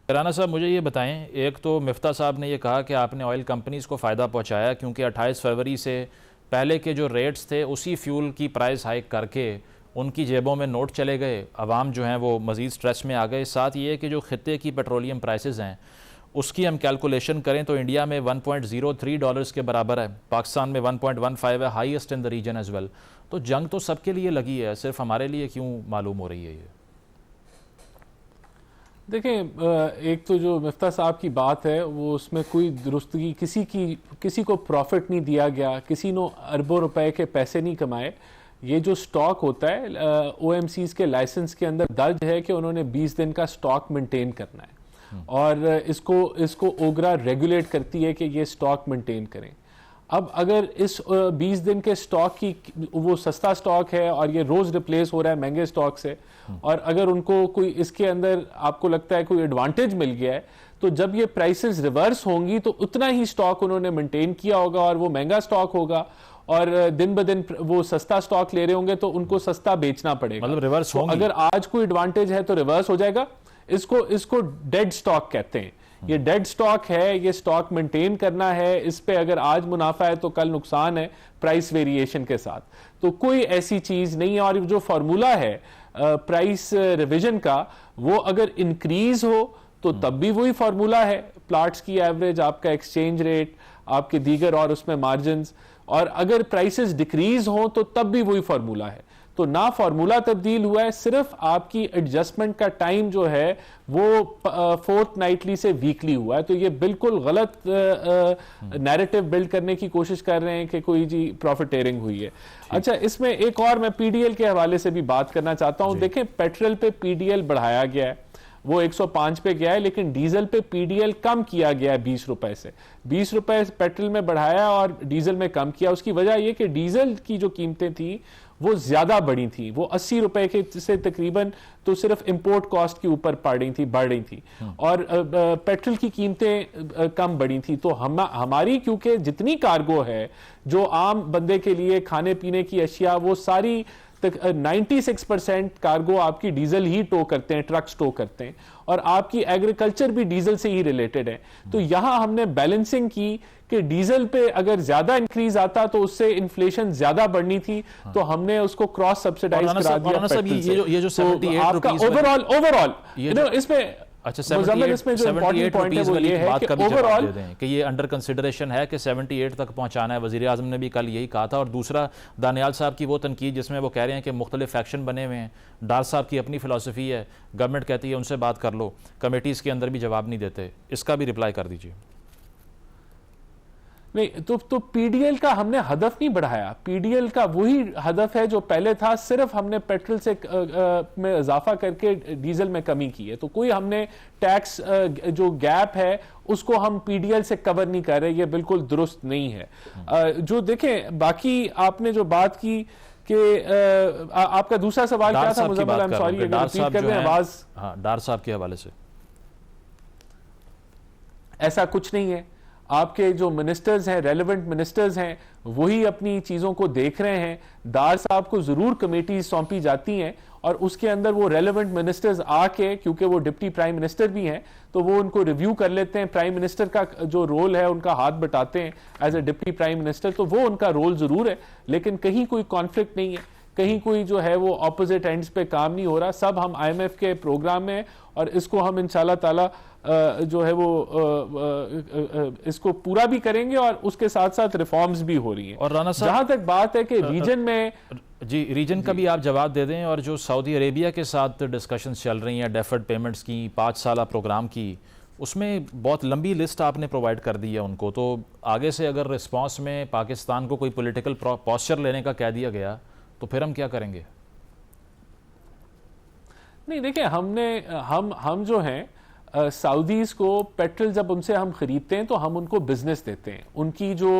राना साहब मुझे ये बताएं, एक तो मिफ्ता साहब ने ये कहा कि आपने ऑयल कंपनीज़ को फ़ायदा पहुंचाया क्योंकि 28 फरवरी से पहले के जो रेट्स थे उसी फ्यूल की प्राइस हाइक करके उनकी जेबों में नोट चले गए, अवाम जो हैं वो मज़ीद स्ट्रेस में आ गए। साथ ये कि जो खित्ते की पेट्रोलियम प्राइसेस हैं उसकी हम कैलकुलेशन करें तो इंडिया में $1.03 के बराबर है, पाकिस्तान में 1.15 है, highest in the region as well. तो जंग तो सबके लिए लगी है, सिर्फ हमारे लिए क्यों मालूम हो रही है ये? देखें, एक तो जो मिफ्ता साहब की बात है वो उसमें कोई दुरुस्तगी किसी को प्रॉफिट नहीं दिया गया, किसी ने अरबों रुपए के पैसे नहीं कमाए। ये जो स्टॉक होता है ओएमसीज के लाइसेंस के अंदर दर्ज है कि उन्होंने 20 दिन का स्टॉक मेंटेन करना है और इसको ओगरा रेगुलेट करती है कि ये स्टॉक मेंटेन करें। अब अगर इस 20 दिन के स्टॉक की वो सस्ता स्टॉक है और ये रोज रिप्लेस हो रहा है महंगे स्टॉक से, और अगर उनको कोई इसके अंदर आपको लगता है कोई एडवांटेज मिल गया है, तो जब ये प्राइसेस रिवर्स होंगी तो उतना ही स्टॉक उन्होंने मेंटेन किया होगा और वो महंगा स्टॉक होगा, और दिन ब दिन वो सस्ता स्टॉक ले रहे होंगे तो उनको सस्ता बेचना पड़ेगा। मतलब रिवर्स तो अगर आज कोई एडवांटेज है तो रिवर्स हो जाएगा। इसको डेड स्टॉक कहते हैं। ये डेड स्टॉक है, ये स्टॉक मेंटेन करना है, इस पे अगर आज मुनाफा है तो कल नुकसान है प्राइस वेरिएशन के साथ। तो कोई ऐसी चीज नहीं है। और जो फार्मूला है प्राइस रिवीजन का, वो अगर इंक्रीज हो तो तब भी वही फार्मूला है, प्लाट्स की एवरेज, आपका एक्सचेंज रेट, आपके दीगर और उसमें मार्जिन, और अगर प्राइसेस डिक्रीज हो तो तब भी वही फार्मूला है। तो ना फार्मूला तब्दील हुआ है, सिर्फ आपकी एडजस्टमेंट का टाइम जो है वो फोर्टनाइटली से वीकली हुआ है। तो ये बिल्कुल गलत नैरेटिव बिल्ड करने की कोशिश कर रहे हैं कि कोई जी प्रॉफिटेरिंग हुई है। अच्छा, इसमें एक और मैं पीडीएल के हवाले से भी बात करना चाहता हूं। देखें, पेट्रोल पे पीडीएल बढ़ाया गया है, वो 105 पे गया है, लेकिन डीजल पे पीडीएल कम किया गया है 20 रुपए से। 20 रुपए पेट्रोल में बढ़ाया और डीजल में कम किया। उसकी वजह यह कि डीजल की जो कीमतें थी वो ज्यादा बढ़ी थी, वो 80 रुपए के से तकरीबन तो सिर्फ इंपोर्ट कॉस्ट के ऊपर बढ़ रही थी और पेट्रोल की कीमतें कम बढ़ी थी। तो हमारी क्योंकि जितनी कार्गो है जो आम बंदे के लिए खाने पीने की अशिया, वो सारी 96% कार्गो आपकी डीजल ही टो करते हैं, ट्रक्स टो करते हैं, और आपकी एग्रीकल्चर भी डीजल से ही रिलेटेड है। तो यहां हमने बैलेंसिंग की कि डीजल पे अगर ज्यादा इंक्रीज आता तो उससे इन्फ्लेशन ज्यादा बढ़नी थी, तो हमने उसको क्रॉस सब्सिडाइज करा दिया पेट्रोल से। ये जो 78 आपका ओवरऑल इसमें अच्छा 78 जो इंपॉर्टेंट पॉइंट है वो ये है कि ओवरऑल कि ये अंडर कंसिडरेशन है कि 78 तक पहुंचाना है। वजीर आजम ने भी कल यही कहा था। और दूसरा, दानियाल साहब की वो तनकीद जिसमें वो कह रहे हैं कि मुख्तलिफ फैक्शन बने हुए हैं, डार साहब की अपनी फिलॉसफी है, गवर्नमेंट कहती है उनसे बात कर लो, कमेटीज़ के अंदर भी जवाब नहीं देते। इसका भी रिप्लाई कर दीजिए। नहीं तो पीडीएल का हमने हदफ नहीं बढ़ाया। पीडीएल का वही हदफ है जो पहले था, सिर्फ हमने पेट्रोल से में इजाफा करके डीजल में कमी की है। तो कोई हमने टैक्स जो गैप है उसको हम पीडीएल से कवर नहीं कर रहे, ये बिल्कुल दुरुस्त नहीं है। जो देखें, बाकी आपने जो बात की कि आपका दूसरा सवाल क्या था Muzammil? I am sorry, repeat कर दें आवाज। हाँ, डार साहब के हवाले से। ऐसा कुछ नहीं है। आपके जो मिनिस्टर्स हैं, रेलेवेंट मिनिस्टर्स हैं, वही अपनी चीजों को देख रहे हैं। दार साहब को जरूर कमेटी सौंपी जाती हैं और उसके अंदर वो रेलेवेंट मिनिस्टर्स आके, क्योंकि वो डिप्टी प्राइम मिनिस्टर भी हैं, तो वो उनको रिव्यू कर लेते हैं। प्राइम मिनिस्टर का जो रोल है उनका हाथ बटाते हैं as a deputy prime minister, तो वो उनका रोल जरूर है। लेकिन कहीं कोई कॉन्फ्लिक्ट नहीं है, कहीं कोई जो है वो ऑपोजिट एंड्स पे काम नहीं हो रहा। सब हम आईएमएफ के प्रोग्राम में, और इसको हम इंशाल्लाह ताला जो है वो इसको पूरा भी करेंगे, और उसके साथ साथ रिफॉर्म्स भी हो रही हैं। और राना साहब, जहां तक बात है कि रीजन में रीजन का भी आप जवाब दे दें। और जो सऊदी अरेबिया के साथ डिस्कशंस चल रही हैं डेफर्ड पेमेंट्स की, 5 साल प्रोग्राम की, उसमें बहुत लंबी लिस्ट आपने प्रोवाइड कर दी है उनको। तो आगे से अगर रिस्पॉन्स में पाकिस्तान को कोई पॉलिटिकल पोस्चर लेने का कह दिया गया तो फिर हम क्या करेंगे? नहीं, देखिए, हम जो हैं सऊदीज को पेट्रोल जब उनसे हम खरीदते हैं तो हम उनको बिजनेस देते हैं। उनकी जो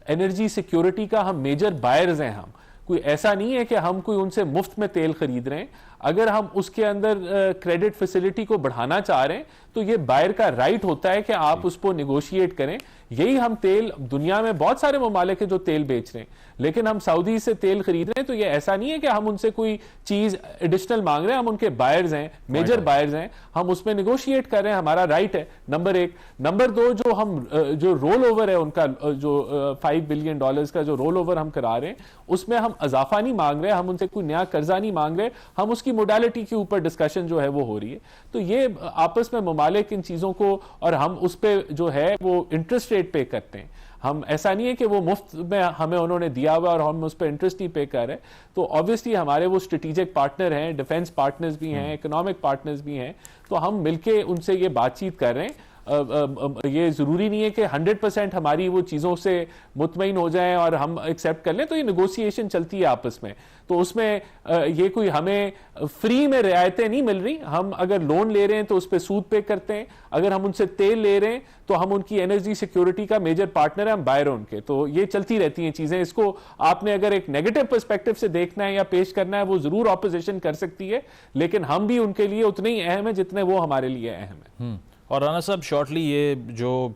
एनर्जी सिक्योरिटी का हम मेजर बायर्स हैं। हम कोई ऐसा नहीं है कि हम कोई उनसे मुफ्त में तेल खरीद रहे हैं। अगर हम उसके अंदर क्रेडिट फैसिलिटी को बढ़ाना चाह रहे हैं तो ये बायर का राइट होता है कि आप उस पर निगोशिएट करें। यही हम तेल, दुनिया में बहुत सारे ममालिक हैं जो तेल बेच रहे हैं, लेकिन हम सऊदी से तेल खरीद रहे हैं तो ये ऐसा नहीं है कि हम उनसे कोई चीज एडिशनल मांग रहे हैं, हम उनके बायर्स हैं, मेजर बायर्स हैं, हम उसमें निगोशिएट कर रहे हैं, हमारा राइट है, नंबर एक। नंबर दो, जो हम जो रोल ओवर है उनका, जो $5 बिलियन का जो रोल ओवर हम करा रहे हैं, उसमें हम इजाफा नहीं मांग रहे, हम उनसे कोई नया कर्जा नहीं मांग रहे, हम उसकी मोडालिटी के ऊपर डिस्कशन जो है वो हो रही है। तो ये आपस में ममालिक इन चीजों को, और हम उस पर जो है वो इंटरेस्ट रेट पे करते हैं, हम ऐसा नहीं है कि वो मुफ्त में हमें उन्होंने दिया हुआ और हम उस पर इंटरेस्ट नहीं पे कर रहे। तो ऑब्वियसली हमारे वो स्ट्रेटेजिक पार्टनर हैं, डिफेंस पार्टनर्स भी हैं, इकोनॉमिक पार्टनर्स भी हैं, तो हम मिलके उनसे ये बातचीत कर रहे हैं। ये जरूरी नहीं है कि 100% हमारी वो चीजों से मुतमईन हो जाएं और हम एक्सेप्ट कर लें, तो ये नेगोशिएशन चलती है आपस में। तो उसमें ये कोई हमें फ्री में रियायतें नहीं मिल रही। हम अगर लोन ले रहे हैं तो उस पर सूद पे करते हैं, अगर हम उनसे तेल ले रहे हैं तो हम उनकी एनर्जी सिक्योरिटी का मेजर पार्टनर है, हम बायर उनके। तो ये चलती रहती हैं चीजें। इसको आपने अगर एक नेगेटिव पर्सपेक्टिव से देखना है या पेश करना है, वो जरूर ऑपोजिशन कर सकती है, लेकिन हम भी उनके लिए उतने ही अहम है जितने वो हमारे लिए अहम है। और राना साहब, शॉर्टली ये जो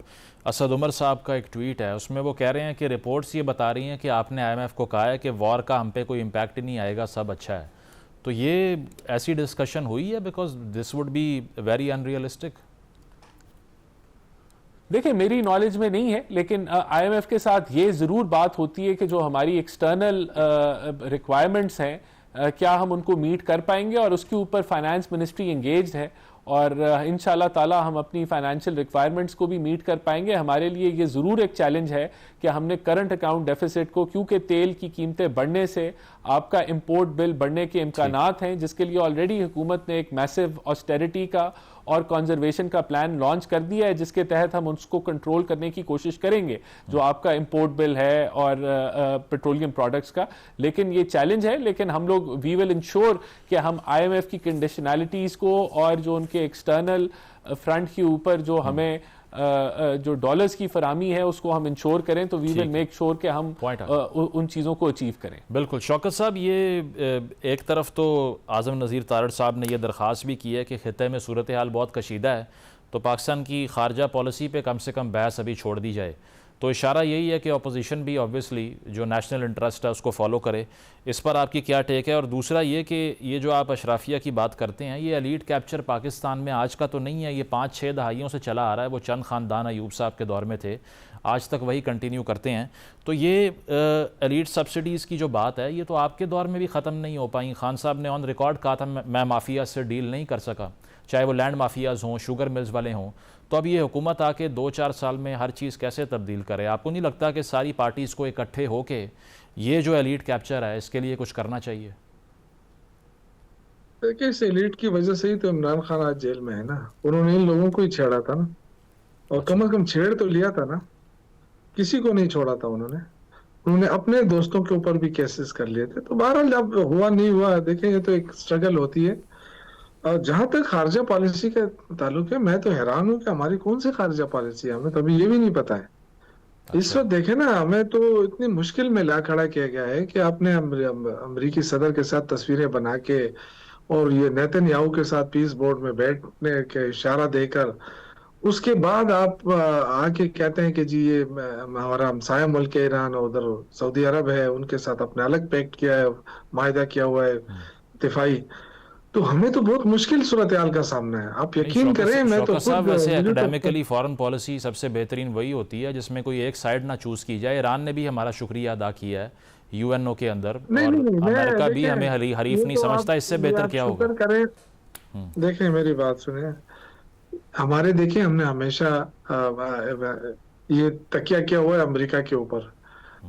असद उमर साहब का एक ट्वीट है उसमें वो कह रहे हैं कि रिपोर्ट्स ये बता रही हैं कि आपने IMF को कहा है कि वॉर का हम पे कोई इम्पैक्ट ही नहीं आएगा, सब अच्छा है। तो ये ऐसी डिस्कशन हुई है? Because this would be very unrealistic. देखिए, मेरी नॉलेज में नहीं है, लेकिन IMF के साथ ये ज़रूर बात होती है कि जो हमारी एक्सटर्नल रिक्वायरमेंट्स हैं, क्या हम उनको मीट कर पाएंगे, और उसके ऊपर फाइनेंस मिनिस्ट्री एंगेज्ड है, और इंशाल्लाह ताला हम अपनी फाइनेंशियल रिक्वायरमेंट्स को भी मीट कर पाएंगे। हमारे लिए ये ज़रूर एक चैलेंज है कि हमने करंट अकाउंट डेफिसिट को, क्योंकि तेल की कीमतें बढ़ने से आपका इंपोर्ट बिल बढ़ने के इम्कानात हैं, जिसके लिए ऑलरेडी हुकूमत ने एक मैसिव ऑस्टेरिटी का और कंजर्वेशन का प्लान लॉन्च कर दिया है, जिसके तहत हम उसको कंट्रोल करने की कोशिश करेंगे, जो आपका इंपोर्ट बिल है और पेट्रोलियम प्रोडक्ट्स का। लेकिन ये चैलेंज है, लेकिन हम लोग वी विल इंश्योर कि हम IMF की कंडीशनैलिटीज़ को और जो उनके एक्सटर्नल फ्रंट के ऊपर जो हमें जो डॉलर्स की फरामी है उसको हम इंश्योर करें, तो वी विल मेक श्योर कि हम उन चीज़ों को अचीव करें। बिल्कुल। शौकत साहब, ये एक तरफ तो आज़म नज़ीर तारड़ साहब ने यह दरख्वास्त भी की है कि ख़ित्ते में सूरत हाल बहुत कशीदा है, तो पाकिस्तान की खारजा पॉलिसी पे कम से कम बहस अभी छोड़ दी जाए। तो इशारा यही है कि अपोजिशन भी ऑब्वियसली जो नेशनल इंटरेस्ट है उसको फॉलो करे। इस पर आपकी क्या टेक है? और दूसरा ये कि ये जो आप अशराफिया की बात करते हैं, ये एलीट कैप्चर पाकिस्तान में आज का तो नहीं है, ये 5-6 दहाइयों से चला आ रहा है। वो चंद ख़ानदान अयूब साहब के दौर में थे, आज तक वही कंटिन्यू करते हैं। तो ये एलीट सब्सिडीज़ की जो बात है, ये तो आपके दौर में भी ख़त्म नहीं हो पाई। खान साहब ने ऑन रिकॉर्ड कहा था मैं माफिया से डील नहीं कर सका, चाहे वो लैंड माफियाज़ हों, शुगर मिल्स वाले हों। तो अब ये हुकूमत आके 2-4 साल में हर चीज़ कैसे तब्दील करे? आपको नहीं लगता कि सारी पार्टीज़ को इकट्ठे होके ये जो एलीट कैप्चर है इसके लिए कुछ करना चाहिए? देखिए, इस एलीट की वजह से ही तो इमरान खान आज जेल में है ना। उन्होंने इन लोगों को ही छेड़ा था ना, और कम से कम छेड़ तो लिया था ना, किसी को नहीं छोड़ा था उन्होंने अपने दोस्तों के ऊपर भी केसेस कर लिए थे। तो बहरहाल अब हुआ नहीं हुआ, देखें, ये तो एक स्ट्रगल होती है। और जहां तक खारजा पॉलिसी का ताल्लुक है, मैं तो हैरान हूं कि हमारी कौन सी खारजा पॉलिसी है, हमें तो अभी ये भी नहीं पता है। इस वक्त देखें ना, हमें तो इतनी मुश्किल में ला खड़ा किया गया है कि आपने अमरीकी सदर के साथ तस्वीरें बना के और ये नेतन्याहू के साथ पीस बोर्ड में बैठने के इशारा देकर, उसके बाद आप आके कहते हैं कि जी ये हमारा हमसाया मुल्क है ईरान, और उधर सऊदी अरब है, उनके साथ अपने अलग पैक्ट किया है, माहिदा किया हुआ है दिफाई। तो हमें तो बहुत मुश्किल सूरत हाल का सामना है, आप यकीन करें। मैं तो साहब, वैसे एकेडमिकली फॉरेन पॉलिसी सबसे बेहतरीन वही होती है जिसमें कोई एक साइड ना चूज की जाए। ईरान ने भी हमारा शुक्रिया अदा किया है UNO के अंदर, और अमेरिका भी हमें हरीफ नहीं समझता। इससे बेहतर क्या होगा? देखें, मेरी बात सुने, हमारे देखिए, हमने हमेशा ये तकिया किया हुआ है अमेरिका के ऊपर,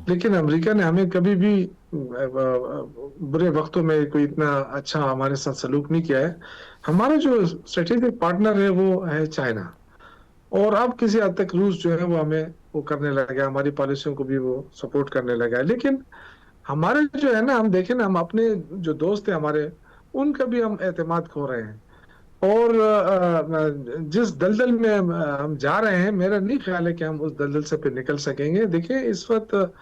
लेकिन अमेरिका ने हमें कभी भी बुरे वक्तों में कोई इतना अच्छा हमारे साथ सलूक नहीं किया है। हमारा जो स्ट्रेटेजिक पार्टनर है वो है चाइना, और अब किसी हद तक रूस जो है वो हमें वो करने लगा, हमारी पॉलिसियों को भी वो सपोर्ट करने लगा है। लेकिन हमारे जो है ना, हम देखें ना, हम अपने जो दोस्त है हमारे, उनका भी हम एतमाद खो रहे हैं, और जिस दलदल में हम जा रहे हैं, मेरा नहीं ख्याल है कि हम उस दलदल से फिर निकल सकेंगे। देखिए, इस वक्त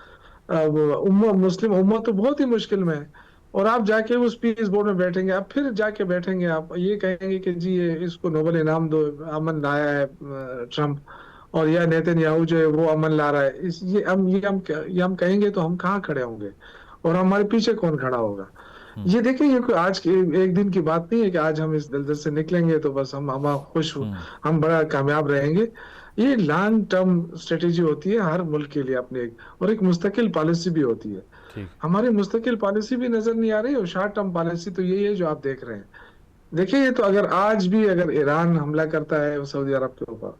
मुस्लिम उम्मत तो बहुत ही मुश्किल में है, और आप जाके उस पीस बोर्ड में बैठेंगे, आप फिर जाके बैठेंगे, आप ये कहेंगे कि जी ये इसको नोबेल इनाम दो, अमन लाया है ट्रम्प, और यह नेतन्याहू जो है वो अमन ला रहा है, इस ये हम कहेंगे तो हम कहाँ खड़े होंगे, और हमारे पीछे कौन खड़ा होगा? ये देखिए, ये कोई आज के एक दिन की बात नहीं है कि आज हम इस दलदल से निकलेंगे तो बस हम खुश, हम बड़ा कामयाब रहेंगे। ये लॉन्ग टर्म स्ट्रेटेजी होती है हर मुल्क के लिए अपने और एक मुस्तकिल पॉलिसी भी होती है। ठीक। हमारी मुस्तकिल पॉलिसी भी नजर नहीं आ रही, और शॉर्ट टर्म पॉलिसी तो यही है जो आप देख रहे हैं। देखिए, ये तो अगर आज भी अगर ईरान हमला करता है सऊदी अरब के ऊपर,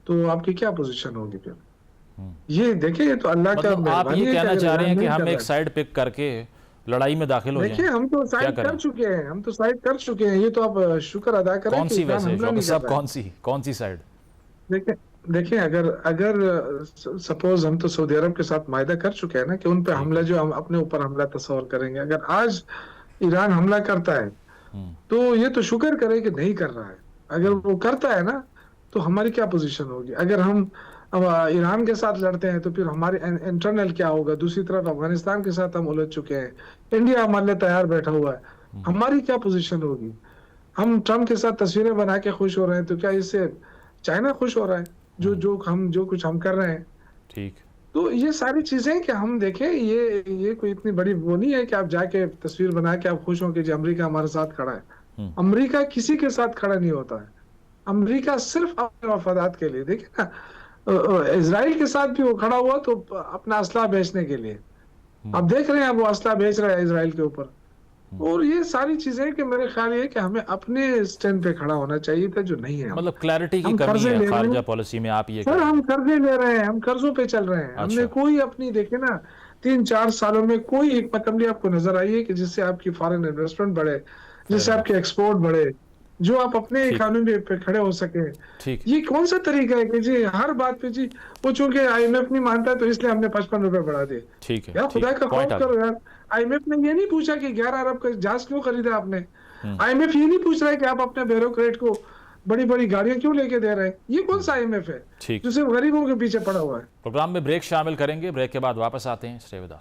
तो आपकी क्या पोजीशन होगी फिर? ये देखिए, ये तो अल्लाह का मतलब आप ये कहना चाह रहे हैं कि हम एक साइड पिक करके लड़ाई में दाखिल हो जाएं? देखिए, हम तो साइड कर चुके हैं, हम तो साइड कर चुके हैं। ये तो आप शुक्र अदा करें। कौन सी वैसे डॉक्टर साहब, कौन सी साइड? देखिए, अगर सपोज हम तो सऊदी अरब के साथ मायदा कर चुके हैं ना कि उन पे हमला, जो हम अपने ऊपर हमला तस्वर करेंगे। अगर आज ईरान हमला करता है तो ये तो शुक्र करे कि नहीं कर रहा है। अगर वो करता है ना तो हमारी क्या पोजीशन होगी? अगर हम ईरान के साथ लड़ते हैं तो फिर हमारे इंटरनल क्या होगा? दूसरी तरफ अफगानिस्तान के साथ हम उलझ चुके हैं, इंडिया हमारे लिए तैयार बैठा हुआ है, हमारी क्या पोजीशन होगी? हम ट्रम्प के साथ तस्वीरें बना के खुश हो रहे हैं, तो क्या इससे चाइना खुश हो रहा है जो कुछ हम कर रहे हैं? ठीक। तो ये सारी चीजें कि हम देखें, ये कोई इतनी बड़ी वो नहीं है कि आप जाके तस्वीर बना के आप खुश हो कि अमेरिका हमारे साथ खड़ा है। अमेरिका किसी के साथ खड़ा नहीं होता है। अमेरिका सिर्फ अपने मफादात के लिए। देखिए ना, इजराइल के साथ भी वो खड़ा हुआ तो अपना असला बेचने के लिए। आप देख रहे हैं वो असला बेच रहा है इजराइल के ऊपर। और ये सारी चीजें कि मेरे ख्याल ये कि हमें अपने स्टैंड पे खड़ा होना चाहिए था, जो नहीं है। मतलब क्लैरिटी की कमी है खारजा पॉलिसी में, आप ये सर हम कर्जे ले रहे हैं, हम कर्जों पे चल रहे हैं। हमने कोई अपनी, देखे ना 3-4 सालों में कोई हिकमत अमली आपको नजर आई है कि जिससे आपकी फॉरेन इन्वेस्टमेंट बढ़े, जिससे आपके एक्सपोर्ट बढ़े, जो आप अपने इकोनॉमी पे खड़े हो सके? ये कौन सा तरीका है कि जी हर बात पे जी वो चूंकि IMF नहीं मानता तो इसलिए हमने 55 रुपए बढ़ा दिए? ठीक है यार, खुदा का खौफ करो यार। IMF ने ये नहीं पूछा कि 11 अरब का जहाज क्यों खरीदा आपने। IMF ये नहीं पूछ रहा है कि आप अपने ब्यूरोक्रेट को बड़ी बड़ी गाड़ियां क्यों लेके दे रहे हैं। ये कौन सा IMF है जो सिर्फ गरीबों के पीछे पड़ा हुआ है? प्रोग्राम में ब्रेक शामिल करेंगे, ब्रेक के बाद वापस आते हैं। Stay with us.